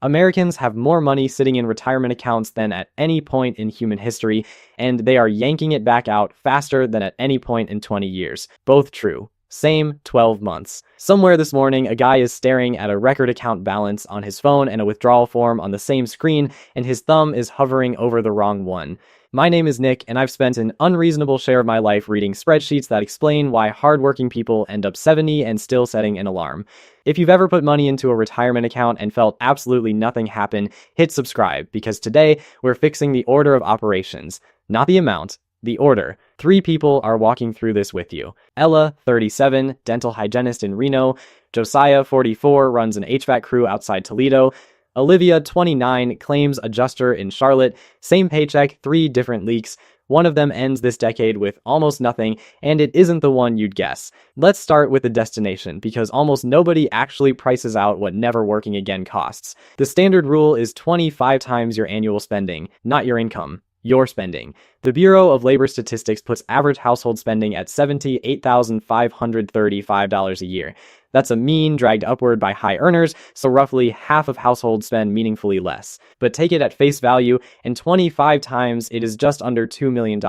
Americans have more money sitting in retirement accounts than at any point in human history, and they are yanking it back out faster than at any point in 20 years. Both true. Same 12 months. Somewhere this morning, a guy is staring at a record account balance on his phone and a withdrawal form on the same screen, and his thumb is hovering over the wrong one. My name is Nick, and I've spent an unreasonable share of my life reading spreadsheets that explain why hardworking people end up 70 and still setting an alarm. If you've ever put money into a retirement account and felt absolutely nothing happen, hit subscribe, because today we're fixing the order of operations. Not the amount, the order. 3 people are walking through this with you. Ella, 37, dental hygienist in Reno. Josiah, 44, runs an HVAC crew outside Toledo. Olivia, 29, claims adjuster in Charlotte. Same paycheck, 3 different leaks. One of them ends this decade with almost nothing, and it isn't the one you'd guess. Let's start with the destination, because almost nobody actually prices out what never working again costs. The standard rule is 25 times your annual spending, not your income. Your spending. The Bureau of Labor Statistics puts average household spending at $78,535 a year. That's a mean dragged upward by high earners, so roughly half of households spend meaningfully less. But take it at face value, and 25 times it is just under $2 million.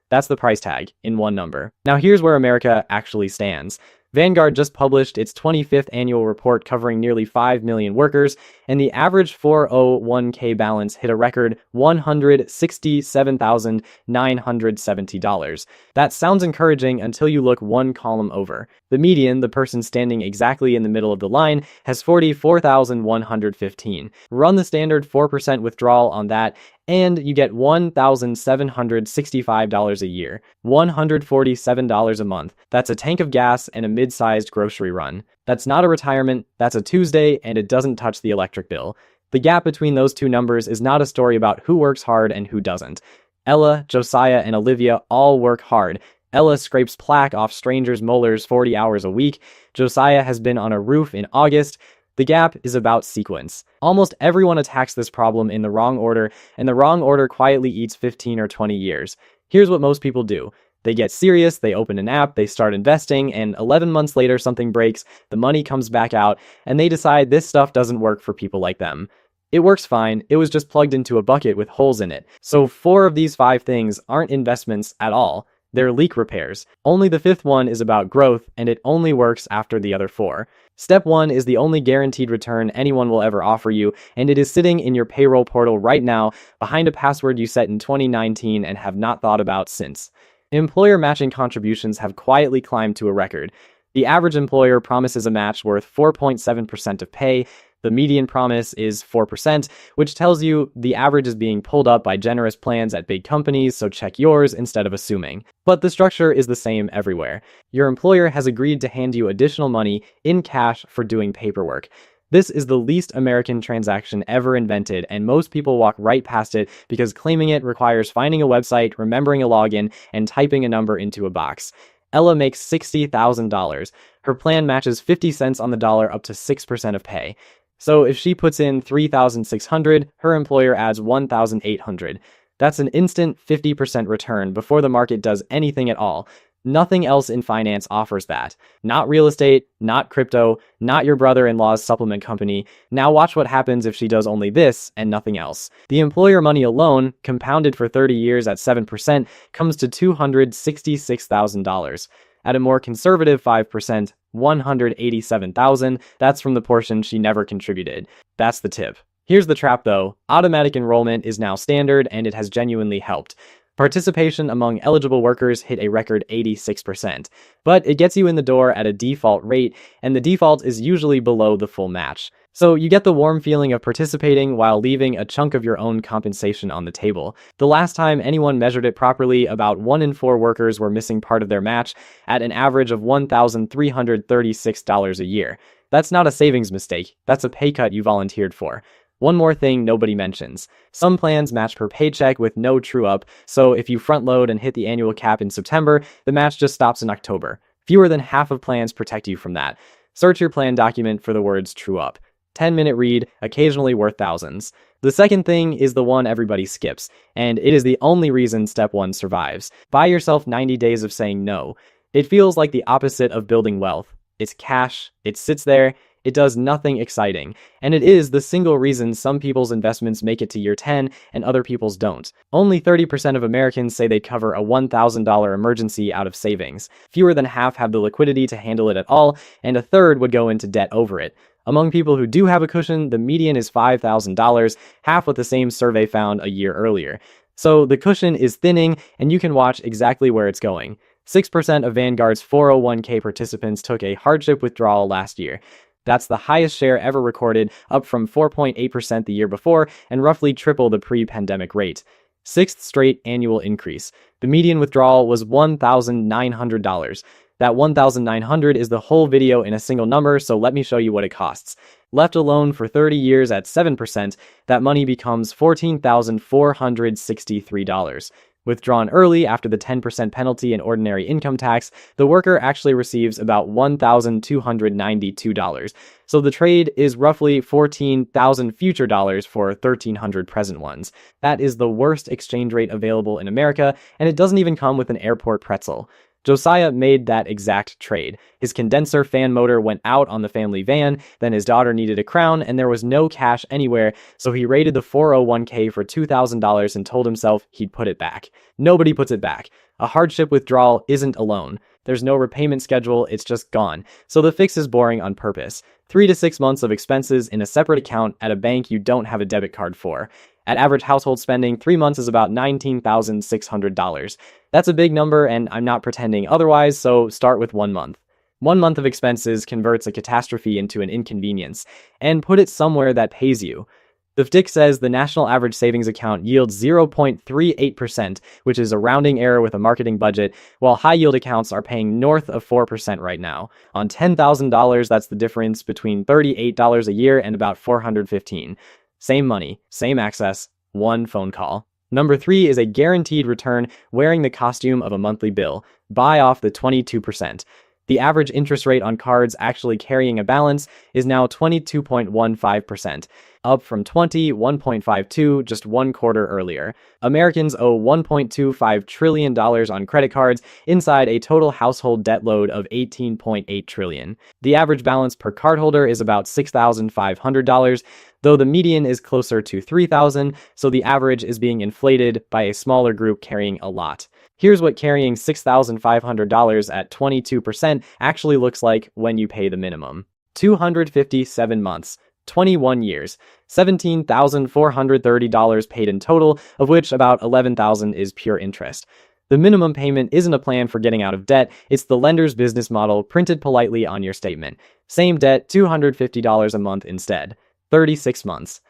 That's the price tag in one number. Now here's where America actually stands. Vanguard just published its 25th annual report covering nearly 5 million workers, and the average 401k balance hit a record $167,970. That sounds encouraging until you look one column over. The median, the person standing exactly in the middle of the line, has $44,115. Run the standard 4% withdrawal on that, and you get $1,765 a year, $147 a month. That's a tank of gas and a mid-sized grocery run. That's not a retirement, that's a Tuesday, and it doesn't touch the electric bill. The gap between those two numbers is not a story about who works hard and who doesn't. Ella, Josiah, and Olivia all work hard. Ella scrapes plaque off strangers' molars 40 hours a week. Josiah has been on a roof in August. The gap is about sequence. Almost everyone attacks this problem in the wrong order, and the wrong order quietly eats 15 or 20 years. Here's what most people do. They get serious, they open an app, they start investing, and 11 months later something breaks, the money comes back out, and they decide this stuff doesn't work for people like them. It works fine, it was just plugged into a bucket with holes in it. So 4 of these 5 things aren't investments at all. They're leak repairs. Only the 5th one is about growth, and it only works after the other 4. Step 1 is the only guaranteed return anyone will ever offer you, and it is sitting in your payroll portal right now behind a password you set in 2019 and have not thought about since. Employer matching contributions have quietly climbed to a record. The average employer promises a match worth 4.7% of pay. The median promise is 4%, which tells you the average is being pulled up by generous plans at big companies, so check yours instead of assuming. But the structure is the same everywhere. Your employer has agreed to hand you additional money in cash for doing paperwork. This is the least American transaction ever invented, and most people walk right past it because claiming it requires finding a website, remembering a login, and typing a number into a box. Ella makes $60,000. Her plan matches 50 cents on the dollar up to 6% of pay. So if she puts in $3,600, her employer adds $1,800. That's an instant 50% return before the market does anything at all. Nothing else in finance offers that. Not real estate, not crypto, not your brother-in-law's supplement company. Now watch what happens if she does only this and nothing else. The employer money alone, compounded for 30 years at 7%, comes to $266,000. At a more conservative 5%, $187,000, that's from the portion she never contributed. That's the tip. Here's the trap though. Automatic enrollment is now standard, and it has genuinely helped. Participation among eligible workers hit a record 86%, but it gets you in the door at a default rate, and the default is usually below the full match. So you get the warm feeling of participating while leaving a chunk of your own compensation on the table. The last time anyone measured it properly, about 1 in 4 workers were missing part of their match at an average of $1,336 a year. That's not a savings mistake, that's a pay cut you volunteered for. One more thing nobody mentions. Some plans match per paycheck with no true-up, so if you front load and hit the annual cap in September, the match just stops in October. Fewer than half of plans protect you from that. Search your plan document for the words true-up. 10-minute read, occasionally worth thousands. The second thing is the one everybody skips, and it is the only reason step 1 survives. Buy yourself 90 days of saying no. It feels like the opposite of building wealth. It's cash, it sits there, It does nothing exciting, and it is the single reason some people's investments make it to year 10 and other people's don't. Only 30% of Americans say they'd cover a $1,000 emergency out of savings. Fewer than half have the liquidity to handle it at all, and a third would go into debt over it. Among people who do have a cushion, the median is $5,000, half what the same survey found a year earlier. So the cushion is thinning, and you can watch exactly where it's going. 6% of Vanguard's 401k participants took a hardship withdrawal last year. That's the highest share ever recorded, up from 4.8% the year before, and roughly triple the pre-pandemic rate. Sixth straight annual increase. The median withdrawal was $1,900. That $1,900 is the whole video in a single number, so let me show you what it costs. Left alone for 30 years at 7%, that money becomes $14,463. Withdrawn early after the 10% penalty in ordinary income tax, the worker actually receives about $1,292. So the trade is roughly 14,000 future dollars for 1,300 present ones. That is the worst exchange rate available in America, and it doesn't even come with an airport pretzel. Josiah made that exact trade. His condenser fan motor went out on the family van, then his daughter needed a crown, and there was no cash anywhere, so he raided the 401k for $2,000 and told himself he'd put it back. Nobody puts it back. A hardship withdrawal isn't a loan. There's no repayment schedule, it's just gone. So the fix is boring on purpose. 3 to 6 months of expenses in a separate account at a bank you don't have a debit card for. At average household spending, 3 months is about $19,600. That's a big number, and I'm not pretending otherwise, so start with 1 month. 1 month of expenses converts a catastrophe into an inconvenience, and put it somewhere that pays you. The FDIC says the national average savings account yields 0.38%, which is a rounding error with a marketing budget, while high-yield accounts are paying north of 4% right now. On $10,000, that's the difference between $38 a year and about $415. Same money, same access, one phone call. Number 3 is a guaranteed return wearing the costume of a monthly bill. Buy off the 22%. The average interest rate on cards actually carrying a balance is now 22.15%, up from 21.52 just 1 quarter earlier. Americans owe $1.25 trillion on credit cards inside a total household debt load of $18.8 trillion. The average balance per cardholder is about $6,500, though the median is closer to $3,000, so the average is being inflated by a smaller group carrying a lot. Here's what carrying $6,500 at 22% actually looks like when you pay the minimum. 257 months, 21 years, $17,430 paid in total, of which about $11,000 is pure interest. The minimum payment isn't a plan for getting out of debt, it's the lender's business model printed politely on your statement. Same debt, $250 a month instead. 36 months.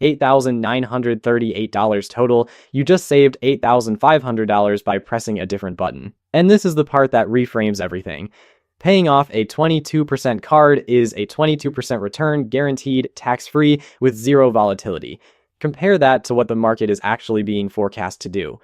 $8,938 total. You just saved $8,500 by pressing a different button. And this is the part that reframes everything. Paying off a 22% card is a 22% return, guaranteed, tax-free, with zero volatility. Compare that to what the market is actually being forecast to do.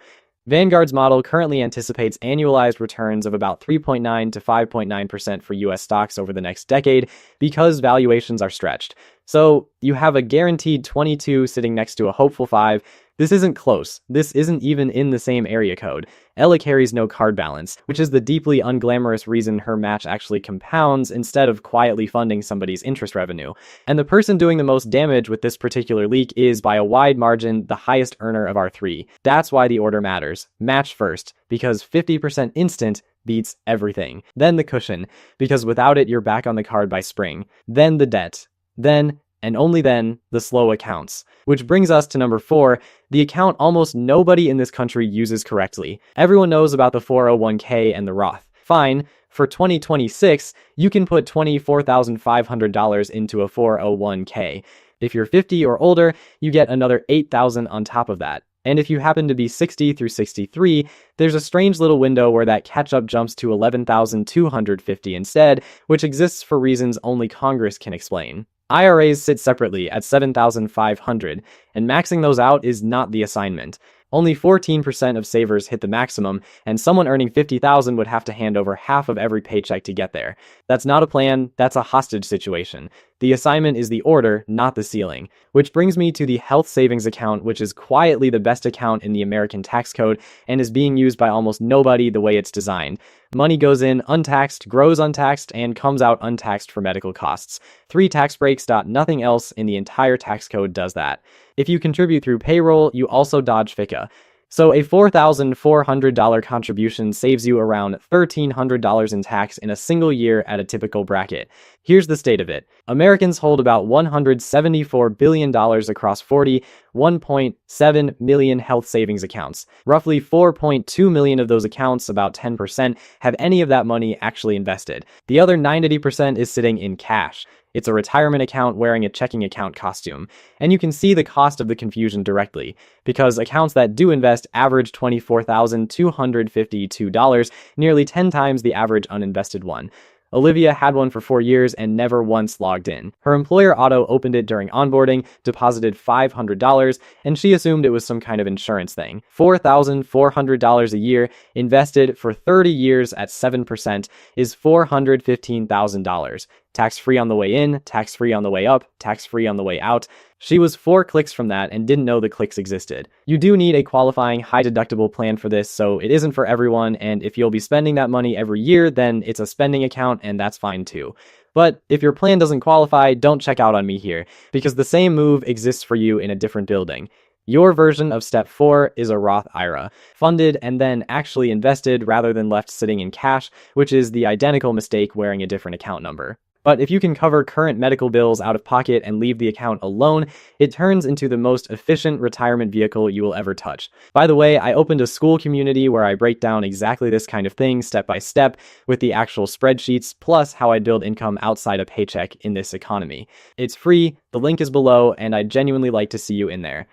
Vanguard's model currently anticipates annualized returns of about 3.9 to 5.9% for US stocks over the next decade because valuations are stretched. So you have a guaranteed 22 sitting next to a hopeful 5. This isn't close. This isn't even in the same area code. Ella carries no card balance, which is the deeply unglamorous reason her match actually compounds instead of quietly funding somebody's interest revenue. And the person doing the most damage with this particular leak is, by a wide margin, the highest earner of our 3. That's why the order matters. Match first, because 50% instant beats everything. Then the cushion, because without it you're back on the card by spring. Then the debt. Then, and only then, the slow accounts. Which brings us to number 4, the account almost nobody in this country uses correctly. Everyone knows about the 401k and the Roth. Fine, for 2026, you can put $24,500 into a 401k. If you're 50 or older, you get another $8,000 on top of that. And if you happen to be 60 through 63, there's a strange little window where that catch-up jumps to $11,250 instead, which exists for reasons only Congress can explain. IRAs sit separately at $7,500, and maxing those out is not the assignment. Only 14% of savers hit the maximum, and someone earning $50,000 would have to hand over half of every paycheck to get there. That's not a plan, that's a hostage situation. The assignment is the order, not the ceiling. Which brings me to the health savings account, which is quietly the best account in the American tax code and is being used by almost nobody the way it's designed. Money goes in untaxed, grows untaxed, and comes out untaxed for medical costs. 3 tax breaks. Nothing else in the entire tax code does that. If you contribute through payroll, you also dodge FDIC. So a $4,400 contribution saves you around $1,300 in tax in a single year at a typical bracket. Here's the state of it. Americans hold about $174 billion across 1.7 million health savings accounts. Roughly 4.2 million of those accounts, about 10%, have any of that money actually invested. The other 90% is sitting in cash. It's a retirement account wearing a checking account costume. And you can see the cost of the confusion directly, because accounts that do invest average $24,252, nearly 10 times the average uninvested one. Olivia had one for 4 years and never once logged in. Her employer auto-opened it during onboarding, deposited $500, and she assumed it was some kind of insurance thing. $4,400 a year, invested for 30 years at 7%, is $415,000. Tax-free on the way in, tax-free on the way up, tax-free on the way out. She was 4 clicks from that and didn't know the clicks existed. You do need a qualifying high-deductible plan for this, so it isn't for everyone, and if you'll be spending that money every year, then it's a spending account, and that's fine too. But if your plan doesn't qualify, don't check out on me here, because the same move exists for you in a different building. Your version of step 4 is a Roth IRA, funded and then actually invested rather than left sitting in cash, which is the identical mistake wearing a different account number. But if you can cover current medical bills out of pocket and leave the account alone, it turns into the most efficient retirement vehicle you will ever touch. By the way, I opened a school community where I break down exactly this kind of thing step by step with the actual spreadsheets, plus how I build income outside a paycheck in this economy. It's free, the link is below, and I'd genuinely like to see you in there.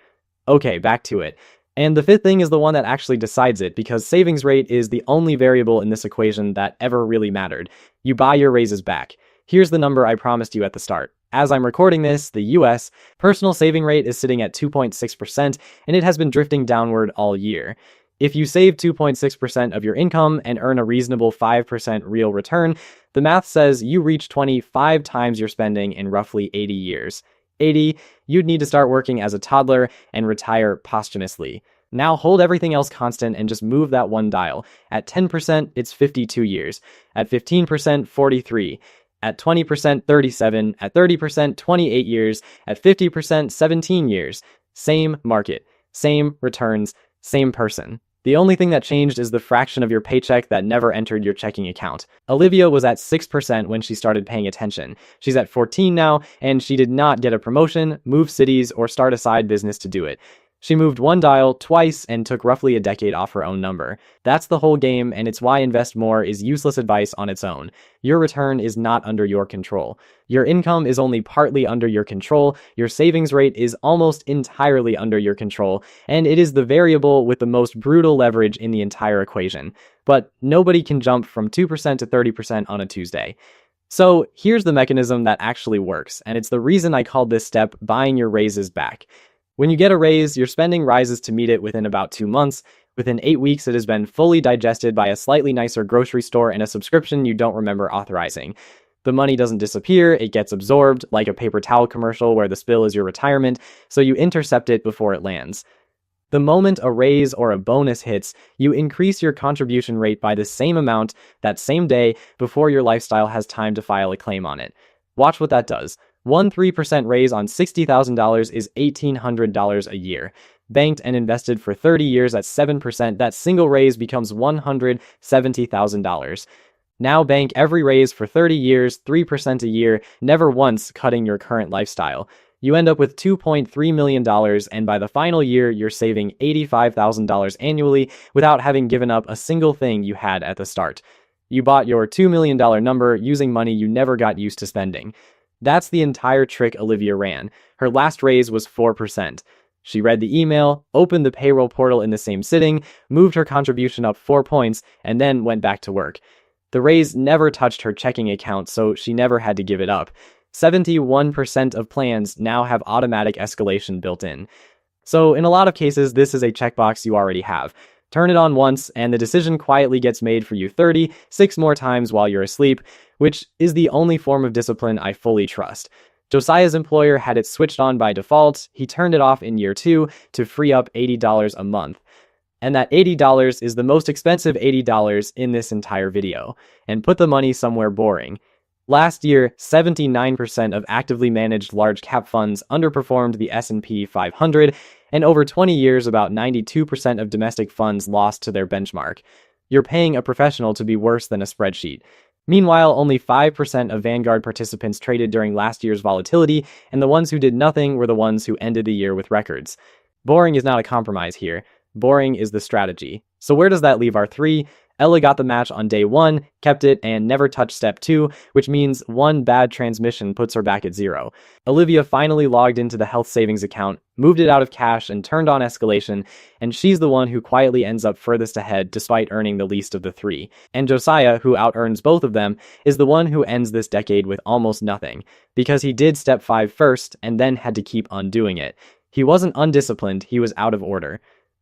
Okay, back to it. And the 5th thing is the one that actually decides it, because savings rate is the only variable in this equation that ever really mattered. You buy your raises back. Here's the number I promised you at the start. As I'm recording this, the US personal saving rate is sitting at 2.6%, and it has been drifting downward all year. If you save 2.6% of your income and earn a reasonable 5% real return, the math says you reach 25 times your spending in roughly 80 years. 80, you'd need to start working as a toddler and retire posthumously. Now hold everything else constant and just move that one dial. At 10%, it's 52 years. At 15%, 43. At 20%, 37, at 30%, 28 years, at 50%, 17 years. Same market, same returns, same person. The only thing that changed is the fraction of your paycheck that never entered your checking account. Olivia was at 6% when she started paying attention. She's at 14 now, and she did not get a promotion, move cities, or start a side business to do it. She moved one dial twice and took roughly a decade off her own number. That's the whole game, and it's why invest more is useless advice on its own. Your return is not under your control. Your income is only partly under your control, your savings rate is almost entirely under your control, and it is the variable with the most brutal leverage in the entire equation. But nobody can jump from 2% to 30% on a Tuesday. So here's the mechanism that actually works, and it's the reason I called this step buying your raises back. When you get a raise, your spending rises to meet it within about 2 months. Within 8 weeks, it has been fully digested by a slightly nicer grocery store and a subscription you don't remember authorizing. The money doesn't disappear, it gets absorbed, like a paper towel commercial where the spill is your retirement, so you intercept it before it lands. The moment a raise or a bonus hits, you increase your contribution rate by the same amount that same day before your lifestyle has time to file a claim on it. Watch what that does. One 3% raise on $60,000 is $1,800 a year. Banked and invested for 30 years at 7%, that single raise becomes $170,000. Now bank every raise for 30 years, 3% a year, never once cutting your current lifestyle. You end up with $2.3 million, and by the final year, you're saving $85,000 annually without having given up a single thing you had at the start. You bought your $2 million number using money you never got used to spending. That's the entire trick Olivia ran. Her last raise was 4%. She read the email, opened the payroll portal in the same sitting, moved her contribution up 4 points, and then went back to work. The raise never touched her checking account, so she never had to give it up. 71% of plans now have automatic escalation built in. So in a lot of cases, this is a checkbox you already have. Turn it on once, and the decision quietly gets made for you 36 more times while you're asleep, which is the only form of discipline I fully trust. Josiah's employer had it switched on by default. He turned it off in year 2 to free up $80 a month. And that $80 is the most expensive $80 in this entire video. And put the money somewhere boring. Last year, 79% of actively managed large cap funds underperformed the S&P 500, and over 20 years, about 92% of domestic funds lost to their benchmark. You're paying a professional to be worse than a spreadsheet. Meanwhile, only 5% of Vanguard participants traded during last year's volatility, and the ones who did nothing were the ones who ended the year with records. Boring is not a compromise here. Boring is the strategy. So where does that leave our 3? Ella got the match on day 1, kept it, and never touched step 2, which means one bad transmission puts her back at 0. Olivia finally logged into the health savings account, moved it out of cash, and turned on escalation, and she's the one who quietly ends up furthest ahead despite earning the least of the 3. And Josiah, who out-earns both of them, is the one who ends this decade with almost nothing, because he did step 5 first and then had to keep undoing it. He wasn't undisciplined, he was out of order.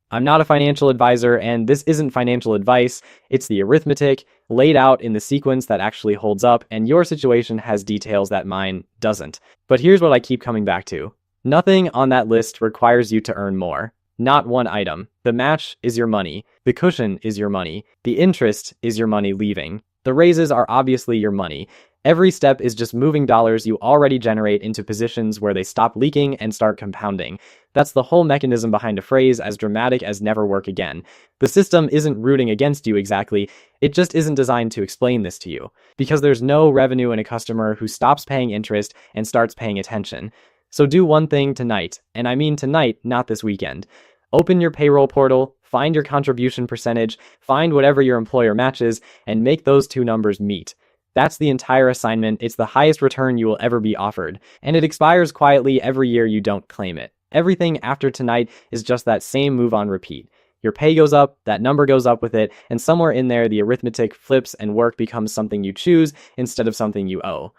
I'm not a financial advisor, and this isn't financial advice. It's the arithmetic laid out in the sequence that actually holds up, and your situation has details that mine doesn't. But here's what I keep coming back to. Nothing on that list requires you to earn more. Not one item. The match is your money. The cushion is your money. The interest is your money leaving. The raises are obviously your money. Every step is just moving dollars you already generate into positions where they stop leaking and start compounding. That's the whole mechanism behind a phrase as dramatic as never work again. The system isn't rooting against you exactly, it just isn't designed to explain this to you. Because there's no revenue in a customer who stops paying interest and starts paying attention. So do one thing tonight, and I mean tonight, not this weekend. Open your payroll portal, find your contribution percentage, find whatever your employer matches, and make those two numbers meet. That's the entire assignment. It's the highest return you will ever be offered, and it expires quietly every year you don't claim it. Everything after tonight is just that same move on repeat. Your pay goes up, that number goes up with it, and somewhere in there the arithmetic flips and work becomes something you choose instead of something you owe.